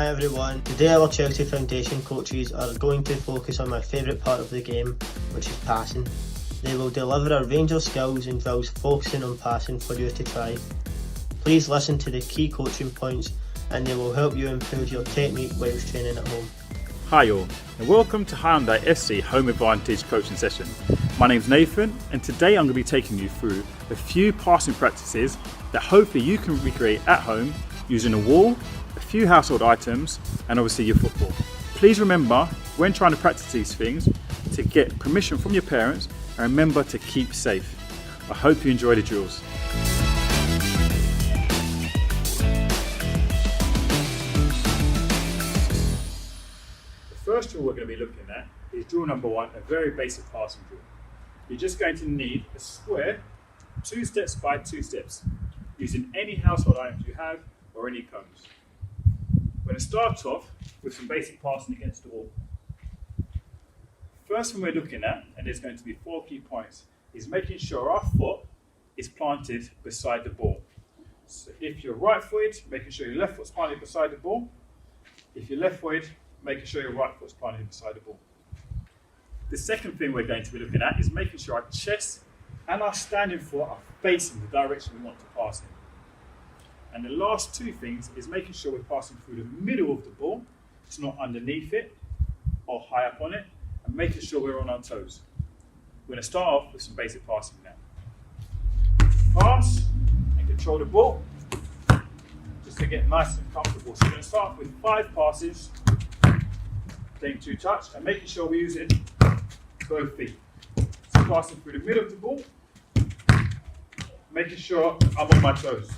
Hi everyone, today our Chelsea Foundation coaches are going to focus on my favourite part of the game, which is passing. They will deliver a range of skills and drills focusing on passing for you to try. Please listen to the key coaching points and they will help you improve your technique whilst training at home. Hi all, and welcome to Hyundai, este Home Advantage coaching session. My name's Nathan, and today I'm going to be taking you through a few passing practices that hopefully you can recreate at home using a wall, a few household items, and obviously your football. Please remember, when trying to practice these things, to get permission from your parents, and remember to keep safe. I hope you enjoy the drills. The first drill we're going to be looking at is drill number 1, a very basic passing drill. You're just going to need a square, 2 steps by 2 steps, using any household items you have or any cones. We're going to start off with some basic passing against the wall. First thing we're looking at, and there's going to be 4 key points, is making sure our foot is planted beside the ball. So if you're right-footed, making sure your left foot's planted beside the ball. If you're left-footed, making sure your right foot's planted beside the ball. The second thing we're going to be looking at is making sure our chest and our standing foot are facing the direction we want to pass in. And the last 2 things is making sure we're passing through the middle of the ball, it's not underneath it or high up on it, and making sure we're on our toes. We're going to start off with some basic passing now. Pass and control the ball, just to get nice and comfortable. So we're going to start with 5 passes, playing 2 touch, and making sure we're using both feet. So passing through the middle of the ball, making sure I'm on my toes.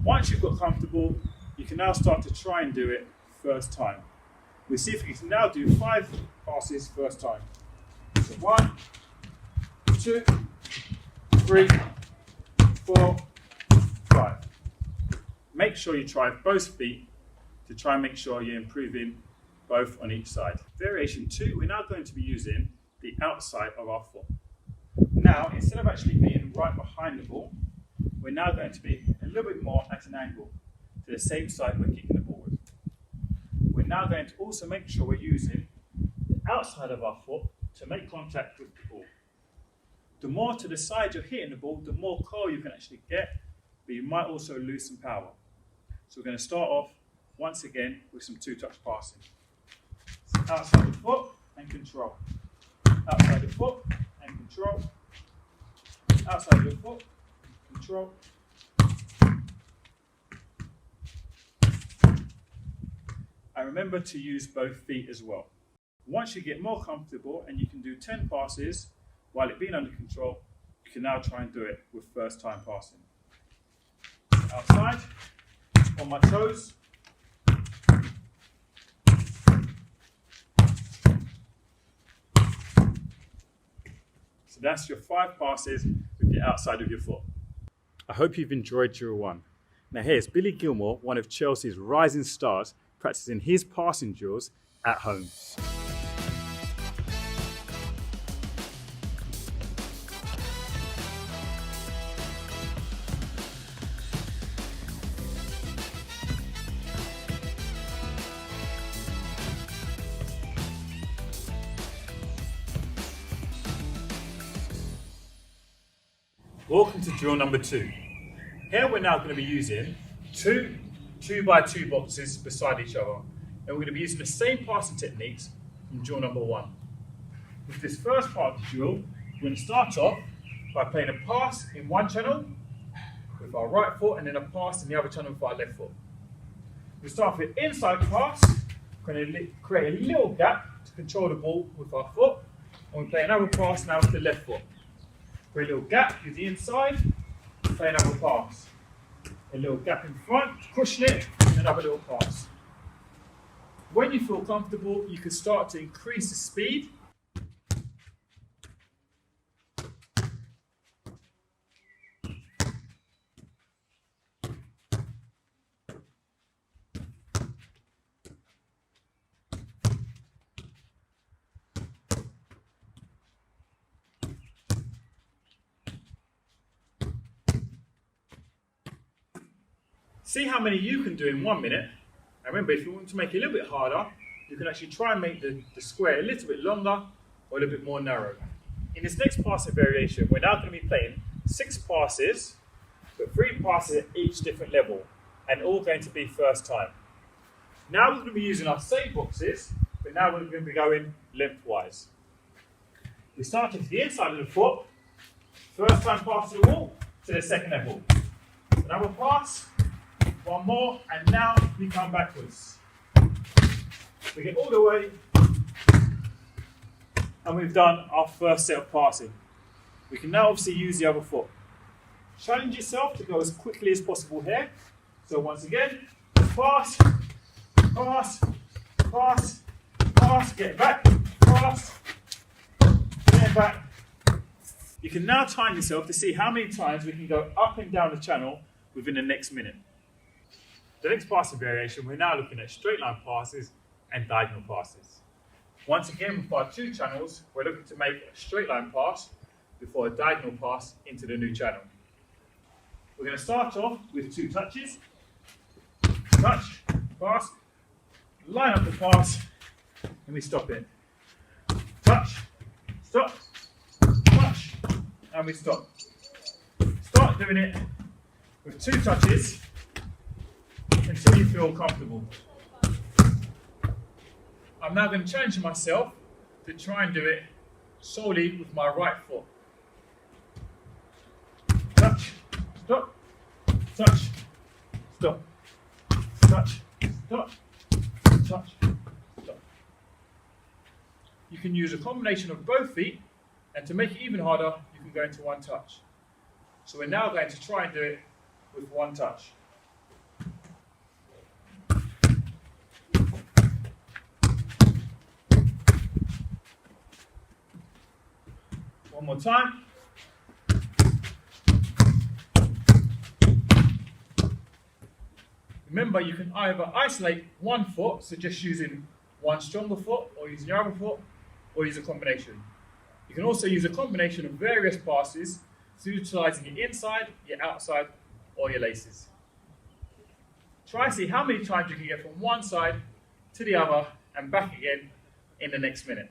Once you've got comfortable, you can now start to try and do it first time. We'll see if you can now do 5 passes first time. So 1, 2, 3, 4, 5. Make sure you try both feet to try and make sure you're improving both on each side. Variation 2, we're now going to be using the outside of our foot. Now, instead of actually being right behind the ball, we're now going to be a little bit more at an angle to the same side we're kicking the ball with. We're now going to also make sure we're using the outside of our foot to make contact with the ball. The more to the side you're hitting the ball, the more curl you can actually get, but you might also lose some power. So we're going to start off once again with some 2-touch passing. So outside the foot and control. Outside the foot and control. Outside the foot and control. And remember to use both feet as well. Once you get more comfortable and you can do 10 passes while it being under control, you can now try and do it with first time passing. So outside, on my toes. So that's your 5 passes with the outside of your foot. I hope you've enjoyed drill 1. Now here's Billy Gilmore, one of Chelsea's rising stars, practicing his passing drills at home. Welcome to drill number 2. Here we're now going to be using 2 2x2 boxes beside each other. And we're going to be using the same passing techniques from drill number 1. With this first part of the drill, we're going to start off by playing a pass in one channel with our right foot and then a pass in the other channel with our left foot. We start with inside pass, we're going to create a little gap to control the ball with our foot, and we play another pass now with the left foot. Create a little gap with the inside, play another pass. A little gap in front, cushion it, and another little pass. When you feel comfortable, you can start to increase the speed. See how many you can do in 1 minute, remember, if you want to make it a little bit harder, you can actually try and make the square a little bit longer or a little bit more narrow. In this next passing variation, we're now going to be playing 6 passes, but 3 passes at each different level, and all going to be first time. Now we're going to be using our same boxes, but now we're going to be going lengthwise. We start with the inside of the foot, first time pass to the wall, to the second level. Another pass, one more, and now we come backwards. We get all the way, and we've done our first set of passing. We can now obviously use the other foot. Challenge yourself to go as quickly as possible here. So once again, pass, pass, pass, pass, get back, pass, get back. You can now time yourself to see how many times we can go up and down the channel within the next minute. The next passing variation, we're now looking at straight line passes and diagonal passes. Once again, with our 2 channels, we're looking to make a straight line pass before a diagonal pass into the new channel. We're going to start off with 2 touches. Touch, pass, line up the pass, and we stop it. Touch, stop, touch, and we stop. Start doing it with 2 touches until you feel comfortable. I'm now going to challenge myself to try and do it solely with my right foot. Touch, stop, touch, stop, touch, stop, touch, stop. You can use a combination of both feet, and to make it even harder, you can go into 1 touch. So we're now going to try and do it with 1 touch. One more time. Remember, you can either isolate 1 foot, so just using 1 stronger foot, or using your other foot, or use a combination. You can also use a combination of various passes, so utilizing your inside, your outside, or your laces. Try and see how many times you can get from one side to the other and back again in the next minute.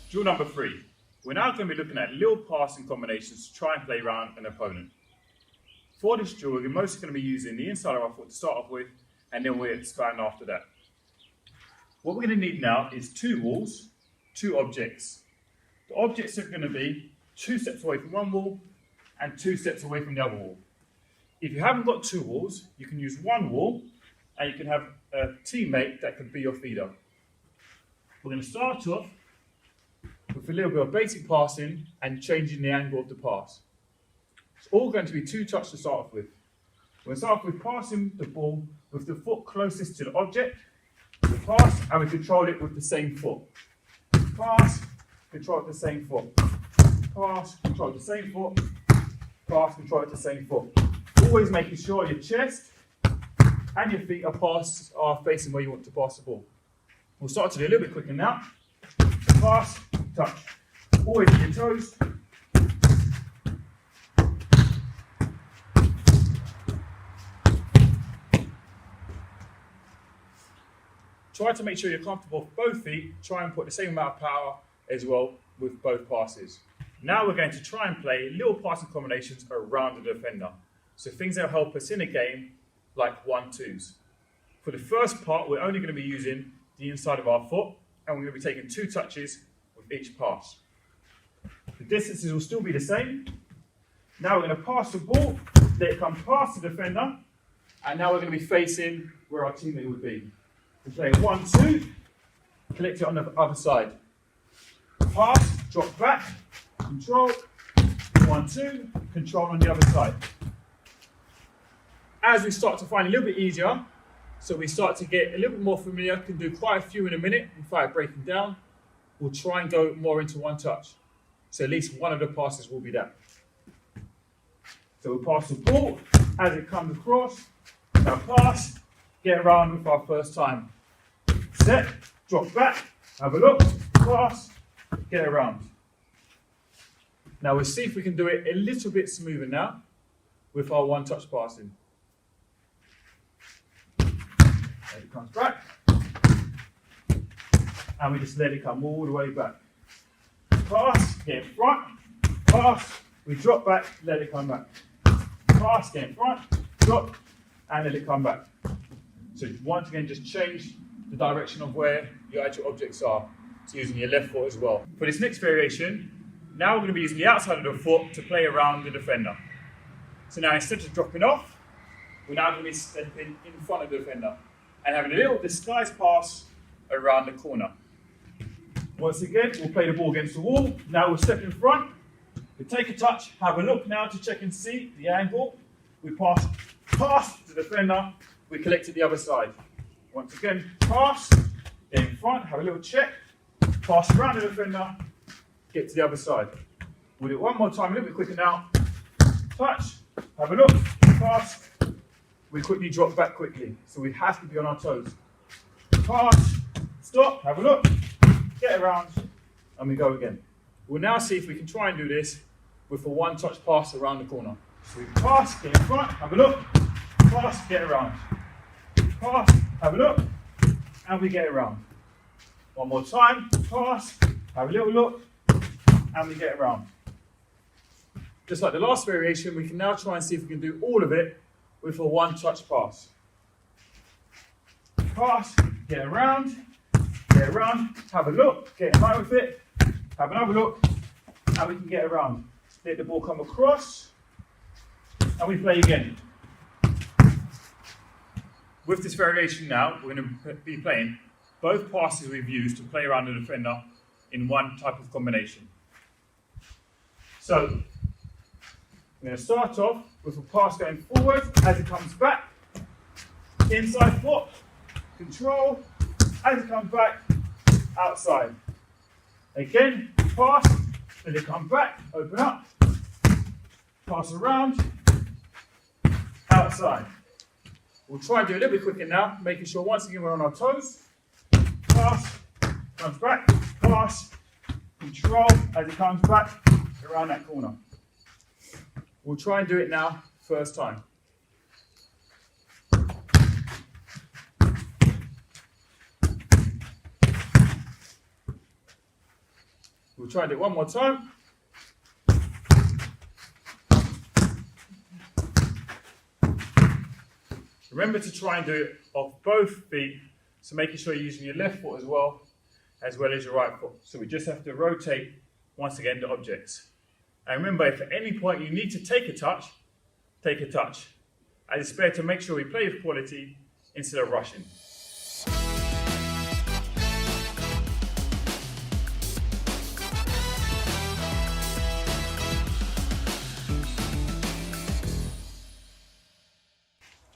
Drill number 3. We're now going to be looking at little passing combinations to try and play around an opponent. For this drill, we're mostly going to be using the inside of our foot to start off with, and then we'll expand after that. What we're going to need now is 2 walls, 2 objects. The objects are going to be 2 steps away from one wall and 2 steps away from the other wall. If you haven't got 2 walls, you can use 1 wall, and you can have a teammate that could be your feeder. We're going to start off with a little bit of basic passing and changing the angle of the pass. It's all going to be 2 touches to start off with. We're going to start off with passing the ball with the foot closest to the object. We pass and we control it with the same foot. Pass, control it with the same foot. Pass, control it with the same foot. Pass, control it with the same foot. Always making sure your chest and your feet are facing where you want to pass the ball. We'll start to do a little bit quicker now. Pass, touch. Always at your toes. Try to make sure you're comfortable with both feet. Try and put the same amount of power as well with both passes. Now we're going to try and play little passing combinations around the defender. So things that will help us in a game, like 1-2s. For the first part, we're only going to be using the inside of our foot, and we're going to be taking 2 touches with each pass. The distances will still be the same. Now we're going to pass the ball, let it come past the defender, and now we're going to be facing where our teammate would be. We're playing 1-2, collect it on the other side. Pass, drop back, control, 1-2, control on the other side. As we start to find a little bit easier, so we start to get a little bit more familiar, can do quite a few in a minute without breaking down, we'll try and go more into 1 touch. So at least one of the passes will be that. So we'll pass the ball as it comes across. Now pass, get around with our first time. Set, drop back, have a look, pass, get around. Now we'll see if we can do it a little bit smoother now. with our one-touch passing. There it comes back. And we just let it come all the way back. Pass, get in front, pass, we drop back, let it come back. Pass, get in front, drop, and let it come back. So once again, just change the direction of where your actual objects are. So using your left foot as well. For this next variation, now we're going to be using the outside of the foot to play around the defender. So now instead of dropping off, we're now going to be stepping in front of the defender and having a little disguise pass around the corner. Once again, we'll play the ball against the wall. Now we'll step in front. We take a touch, have a look now to check and see the angle. We pass to the defender. We collect it the other side. Once again, pass, get in front, have a little check, pass around the defender, get to the other side. We'll do it one more time, a little bit quicker now. Touch, have a look, pass. We quickly drop back quickly, so we have to be on our toes. Pass, stop, have a look, get around, and we go again. We'll now see if we can try and do this with a one-touch pass around the corner. So we pass, get in front, have a look, pass, get around. Pass, have a look, and we get around. One more time, pass, have a little look, and we get around. Just like the last variation, we can now try and see if we can do all of it with a one-touch pass. Pass, get around, have a look, get in line with it, have another look, and we can get around. Let the ball come across, and we play again. With this variation now, we're going to be playing both passes we've used to play around the defender in one type of combination. So, we're going to start off with a pass going forward as it comes back, inside foot, control, as it comes back, outside. Again, pass, let it come back, open up, pass around, outside. We'll try and do a little bit quicker now, making sure once again we're on our toes. Pass, comes back, pass, control as it comes back around that corner. We'll try and do it now, first time. We'll try and do it one more time. Remember to try and do it off both feet, so making sure you're using your left foot as well as your right foot. So we just have to rotate, once again, the objects. And remember, if at any point you need to take a touch, take a touch. As it's better to make sure we play with quality instead of rushing.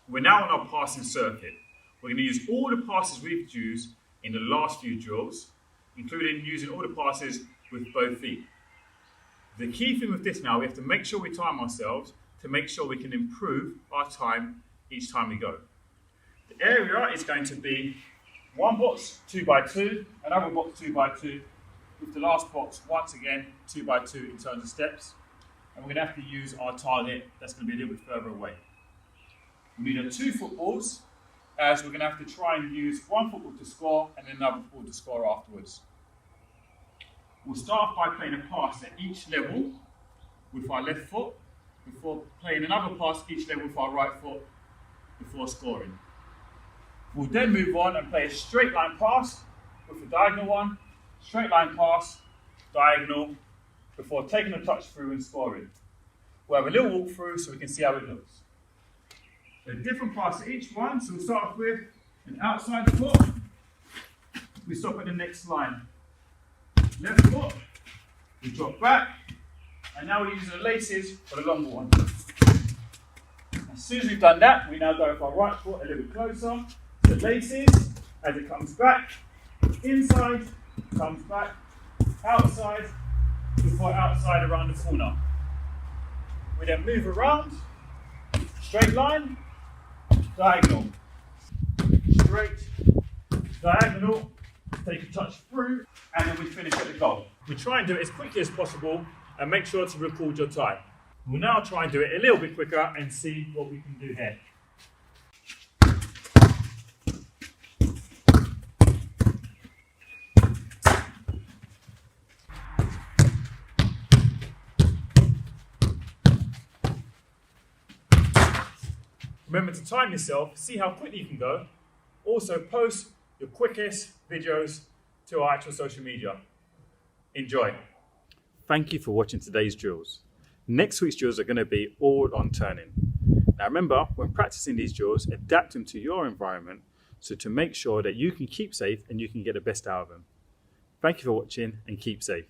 We're now on our passing circuit. We're going to use all the passes we've used in the last few drills, including using all the passes with both feet. The key thing with this now, we have to make sure we time ourselves to make sure we can improve our time each time we go. The area is going to be one box 2x2, another box 2x2, with the last box once again 2x2 in terms of steps. And we're going to have to use our target that's going to be a little bit further away. We need 2 footballs, as we're going to have to try and use one football to score and another football to score afterwards. We'll start by playing a pass at each level with our left foot, before playing another pass each level with our right foot before scoring. We'll then move on and play a straight line pass with a diagonal one, straight line pass, diagonal, before taking a touch through and scoring. We'll have a little walk through so we can see how it looks. A different pass at each one, so we'll start off with an outside foot. We stop at the next line. Left foot, we drop back, and now we're using the laces for the longer one. As soon as we've done that, we now go with our right foot a little bit closer. The laces, as it comes back, inside, comes back, outside, before outside around the corner. We then move around, straight line, diagonal, straight, diagonal, take a touch through, and then we finish at the goal. We try and do it as quickly as possible and make sure to record your time. We'll now try and do it a little bit quicker and see what we can do here. Remember to time yourself, see how quickly you can go. Also post your quickest videos to our actual social media. Enjoy. Thank you for watching today's drills. Next week's drills are going to be all on turning. Now remember, when practicing these drills, adapt them to your environment so to make sure that you can keep safe and you can get the best out of them. Thank you for watching and keep safe.